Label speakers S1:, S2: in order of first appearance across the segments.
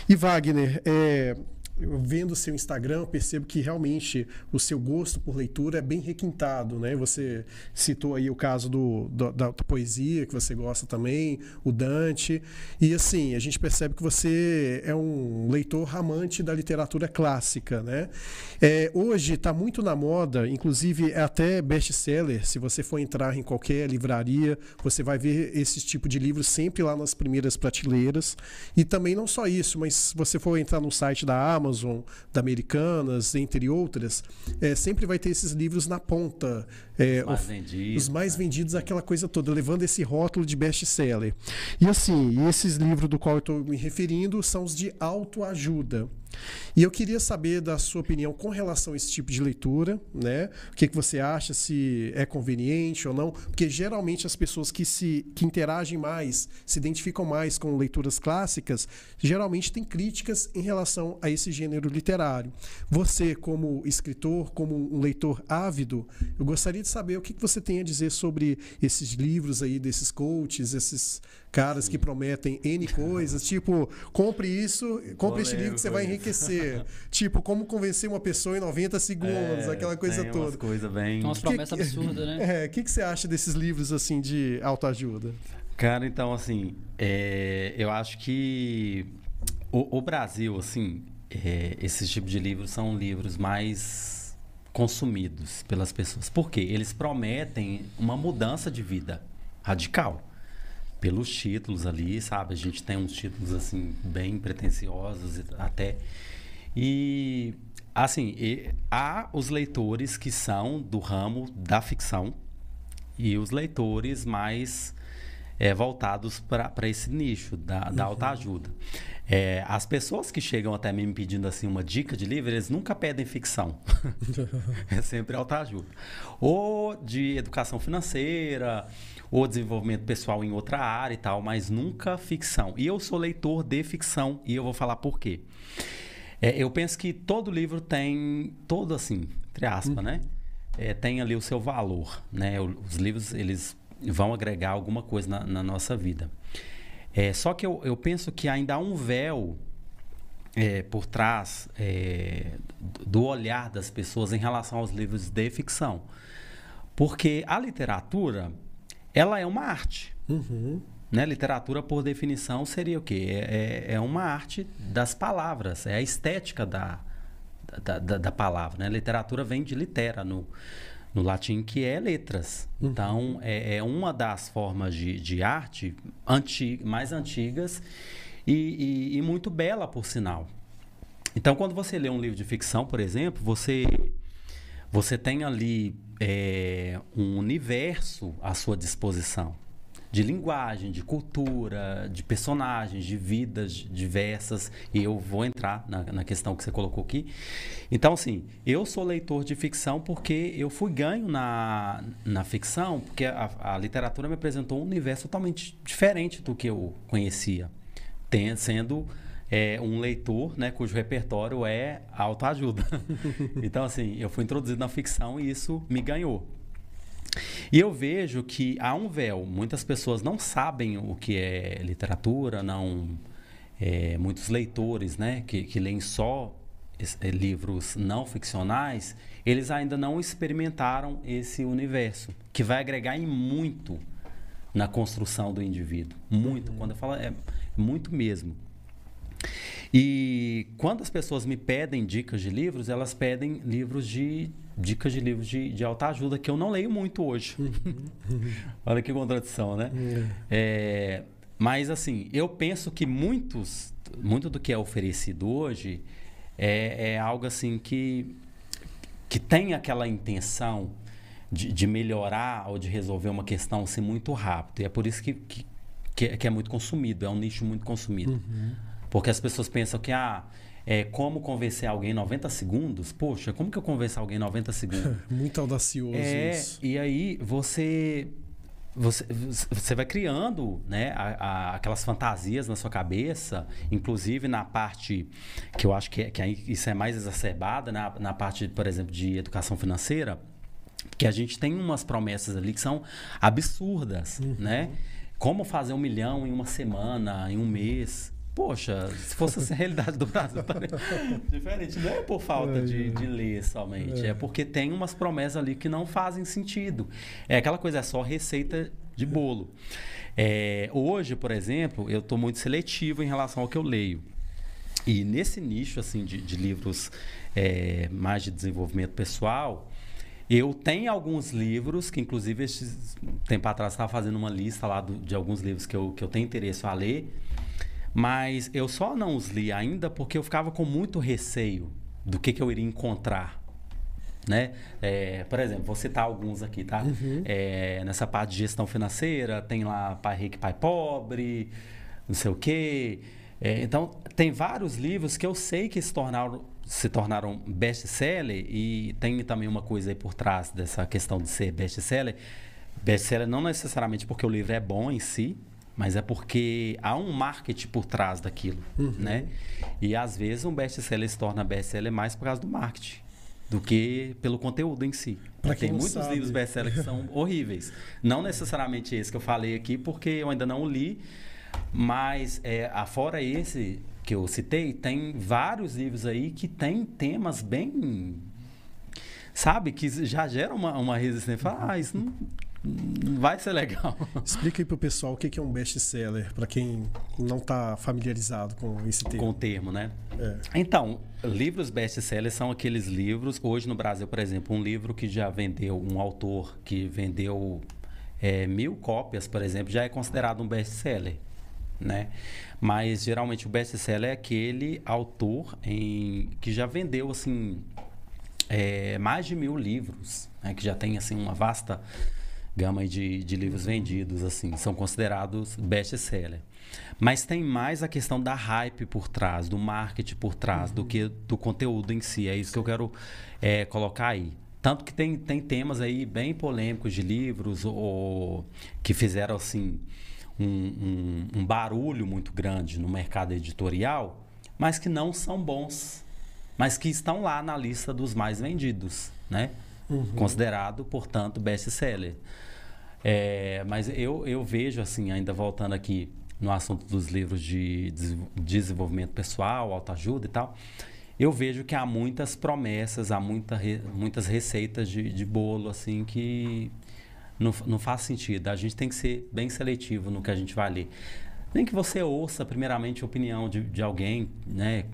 S1: E Wagner, vendo o seu Instagram, eu percebo que realmente o seu gosto por leitura é bem requintado, né? Você citou aí o caso da poesia, que você gosta também, o Dante. E assim, a gente percebe que você é um leitor amante da literatura clássica, né? Hoje está muito na moda, inclusive é até best-seller. Se você for entrar em qualquer livraria, você vai ver esse tipo de livro sempre lá nas primeiras prateleiras. E também não só isso, mas se você for entrar no site da Amazon, da Americanas, entre outras, sempre vai ter esses livros na ponta. Os mais vendidos, aquela coisa toda, levando esse rótulo de best-seller. E assim, esses livros do qual eu estou me referindo são os de autoajuda. E eu queria saber da sua opinião com relação a esse tipo de leitura, né? O que você acha, se é conveniente ou não, porque geralmente as pessoas que interagem mais, se identificam mais com leituras clássicas, geralmente têm críticas em relação a esse gênero literário. Você, como escritor, como um leitor ávido, eu gostaria de saber o que você tem a dizer sobre esses livros aí, desses coaches, esses caras que prometem N coisas, tipo, compre isso, compre este livro que você vai enriquecer. Tipo, como convencer uma pessoa em 90 segundos, aquela coisa toda.
S2: Tem
S3: umas promessas absurdas, né?
S1: O que você acha desses livros, assim, de autoajuda?
S2: Cara, então, assim, eu acho que o Brasil, assim, esses tipos de livros são livros mais consumidos pelas pessoas. Por quê? Eles prometem uma mudança de vida radical. Pelos títulos ali, sabe? A gente tem uns títulos, assim, bem pretensiosos até. E, assim, há os leitores que são do ramo da ficção e os leitores mais voltados para esse nicho da autoajuda. As pessoas que chegam até mim me pedindo, assim, uma dica de livro, eles nunca pedem ficção. É sempre autoajuda. Ou de educação financeira, ou desenvolvimento pessoal em outra área e tal, mas nunca ficção. E eu sou leitor de ficção e eu vou falar por quê. Eu penso que todo livro tem, todo assim, entre aspas, né? Tem ali o seu valor, né? Os livros, eles vão agregar alguma coisa na nossa vida. Só que eu penso que ainda há um véu por trás do olhar das pessoas em relação aos livros de ficção. Porque a literatura, ela é uma arte. Né? Literatura, por definição, seria o quê? É uma arte das palavras, é a estética da palavra. Né? Literatura vem de litera, no latim, que é letras. Então, é uma das formas de arte mais antigas e muito bela, por sinal. Então, quando você lê um livro de ficção, por exemplo, você tem ali um universo à sua disposição. De linguagem, de cultura, de personagens, de vidas diversas. E eu vou entrar na questão que você colocou aqui. Então, assim, eu sou leitor de ficção porque eu fui ganho na ficção, porque a literatura me apresentou um universo totalmente diferente do que eu conhecia. Sendo um leitor, né, cujo repertório é autoajuda. Então, assim, eu fui introduzido na ficção e isso me ganhou. E eu vejo que há um véu. Muitas pessoas não sabem o que é literatura, muitos leitores, né, que leem só livros não ficcionais, eles ainda não experimentaram esse universo, que vai agregar em muito na construção do indivíduo. Muito. Quando eu falo, muito mesmo. E quando as pessoas me pedem dicas de livros, elas pedem dicas de livros de autoajuda, que eu não leio muito hoje. Olha que contradição, né? Mas, assim, eu penso que muito do que é oferecido hoje é algo, assim, que tem aquela intenção de melhorar ou de resolver uma questão, assim, muito rápido. E é por isso que é muito consumido, é um nicho muito consumido. Porque as pessoas pensam que, como convencer alguém em 90 segundos? Poxa, como que eu convenço alguém em 90 segundos?
S1: Muito audacioso isso.
S2: E aí você vai criando, né, aquelas fantasias na sua cabeça, inclusive na parte que eu acho que isso é mais exacerbada, na parte, por exemplo, de educação financeira, que a gente tem umas promessas ali que são absurdas, né? Como fazer 1 milhão em uma semana, em um mês. poxa, se fosse assim, a realidade do Brasil também diferente. Não é por falta de ler somente, é porque tem umas promessas ali que não fazem sentido. É aquela coisa, é só receita de bolo. Hoje, por exemplo, eu estou muito seletivo em relação ao que eu leio. E nesse nicho assim, de livros mais de desenvolvimento pessoal, eu tenho alguns livros que, inclusive, tempo atrás estava fazendo uma lista lá de alguns livros que eu tenho interesse a ler, mas eu só não os li ainda porque eu ficava com muito receio do que eu iria encontrar. Né? Por exemplo, vou citar alguns aqui, tá? Nessa parte de gestão financeira, tem lá Pai Rico e Pai Pobre, não sei o quê. Então, tem vários livros que eu sei que se tornaram best-seller, e tem também uma coisa aí por trás dessa questão de ser best-seller. Best-seller não necessariamente porque o livro é bom em si, mas é porque há um marketing por trás daquilo, né? E às vezes um best-seller se torna best-seller mais por causa do marketing do que pelo conteúdo em si. Tem muitos livros best-seller que são horríveis. Não necessariamente esse que eu falei aqui, porque eu ainda não li, mas afora esse que eu citei, tem vários livros aí que tem temas bem... Sabe? Que já geram uma resistência. Fala, isso não vai ser legal.
S1: Explica aí pro pessoal o que é um best-seller, para quem não está familiarizado com esse termo.
S2: Com o termo, né? Então, livros best-sellers são aqueles livros... Hoje no Brasil, por exemplo, um livro que já vendeu, um autor que vendeu 1000 cópias, por exemplo, já é considerado um best-seller. Né? Mas geralmente o best-seller é aquele autor que já vendeu assim, mais de 1000 livros, né? Que já tem assim, uma vasta gama de livros vendidos, assim, são considerados best-seller. Mas tem mais a questão da hype por trás, do marketing por trás, do que do conteúdo em si. É isso que eu quero colocar aí. Tanto que tem temas aí bem polêmicos de livros que fizeram assim um barulho muito grande no mercado editorial, mas que não são bons, mas que estão lá na lista dos mais vendidos, né? Considerado, portanto, best-seller. Mas eu vejo, assim, ainda voltando aqui no assunto dos livros de desenvolvimento pessoal, autoajuda e tal, eu vejo que há muitas promessas, há muitas receitas de bolo, assim, que não faz sentido. A gente tem que ser bem seletivo no que a gente vai ler. Nem que você ouça, primeiramente, a opinião de alguém, né,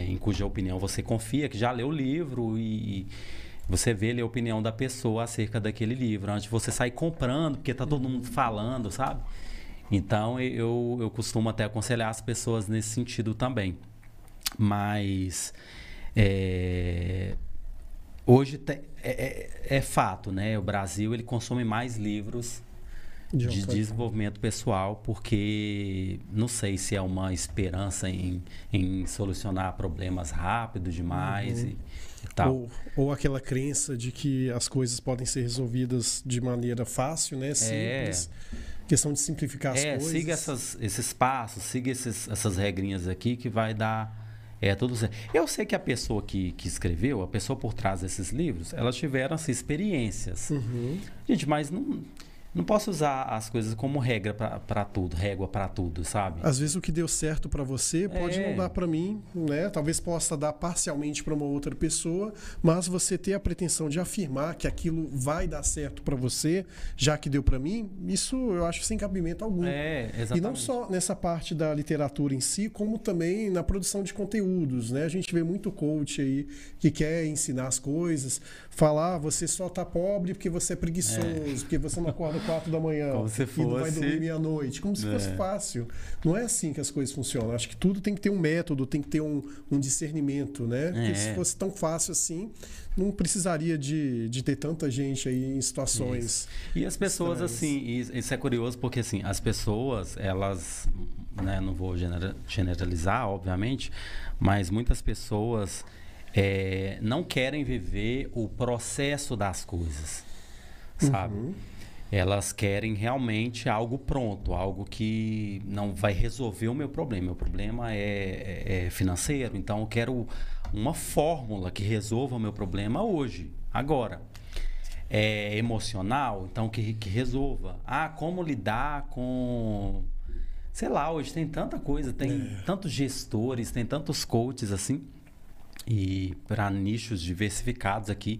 S2: em cuja opinião você confia, que já leu o livro, e você vê a opinião da pessoa acerca daquele livro, antes de você sair comprando, porque está todo mundo falando, sabe? Então, eu costumo até aconselhar as pessoas nesse sentido também. Mas... hoje é fato, né? O Brasil ele consome mais livros de desenvolvimento pessoal, porque não sei se é uma esperança em solucionar problemas rápido demais e tal.
S1: Ou aquela crença de que as coisas podem ser resolvidas de maneira fácil, né? Simples. Questão de simplificar as coisas.
S2: Siga esses passos, siga essas regrinhas aqui que vai dar... tudo certo. Eu sei que a pessoa que escreveu, a pessoa por trás desses livros, elas tiveram assim, experiências. Gente, mas não posso usar as coisas como regra para tudo, régua para tudo, sabe?
S1: Às vezes o que deu certo para você pode não dar para mim, né? Talvez possa dar parcialmente para uma outra pessoa, mas você ter a pretensão de afirmar que aquilo vai dar certo para você, já que deu para mim, isso eu acho sem cabimento algum.
S2: Exatamente.
S1: E não só nessa parte da literatura em si, como também na produção de conteúdos, né? A gente vê muito coach aí que quer ensinar as coisas, falar, você só tá pobre porque você é preguiçoso, porque você não acorda 4 da manhã
S2: como se fosse...
S1: e não vai dormir meia-noite, como se fosse fácil. Não é assim que as coisas funcionam. Acho que tudo tem que ter um método, tem que ter um discernimento, né? Porque se fosse tão fácil assim, não precisaria de ter tanta gente aí em situações.
S2: Isso. E as pessoas, assim, isso é curioso porque assim, as pessoas, elas, né, não vou generalizar, obviamente, mas muitas pessoas não querem viver o processo das coisas, sabe? Elas querem realmente algo pronto, algo que não vai resolver o meu problema. Meu problema é financeiro, então eu quero uma fórmula que resolva o meu problema hoje, agora. É emocional, então que resolva. Como lidar com, sei lá, hoje tem tanta coisa, tem tantos gestores, tem tantos coaches assim, e para nichos diversificados aqui.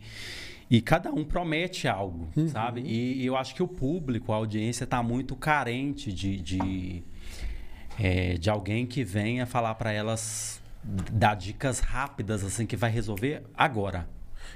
S2: E cada um promete algo, sabe? E eu acho que o público, a audiência, está muito carente de alguém que venha falar para elas, dar dicas rápidas, assim, que vai resolver agora.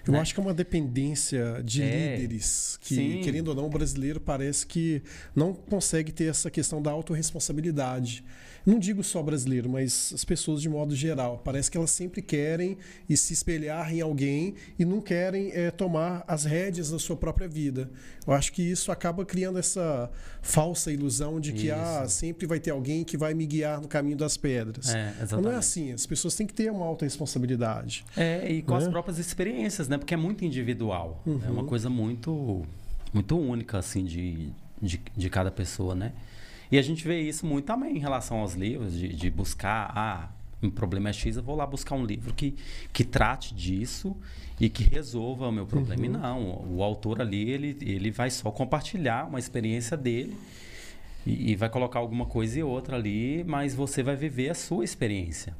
S1: Eu acho que é uma dependência de líderes que,
S2: sim.
S1: querendo ou não, o brasileiro parece que não consegue ter essa questão da autorresponsabilidade. Não digo só brasileiro, mas as pessoas de modo geral. Parece que elas sempre querem e se espelhar em alguém e não querem tomar as rédeas da sua própria vida. Eu acho que isso acaba criando essa falsa ilusão de que sempre vai ter alguém que vai me guiar no caminho das pedras. Mas não é assim. As pessoas têm que ter uma autorresponsabilidade.
S2: E com as próprias experiências, né? Porque é muito individual. É uma coisa muito, muito única, assim, de cada pessoa, né? E a gente vê isso muito também em relação aos livros, de buscar, um problema é X, eu vou lá buscar um livro que trate disso e que resolva o meu problema. E não, o autor ali, ele vai só compartilhar uma experiência dele e vai colocar alguma coisa e outra ali, mas você vai viver a sua experiência.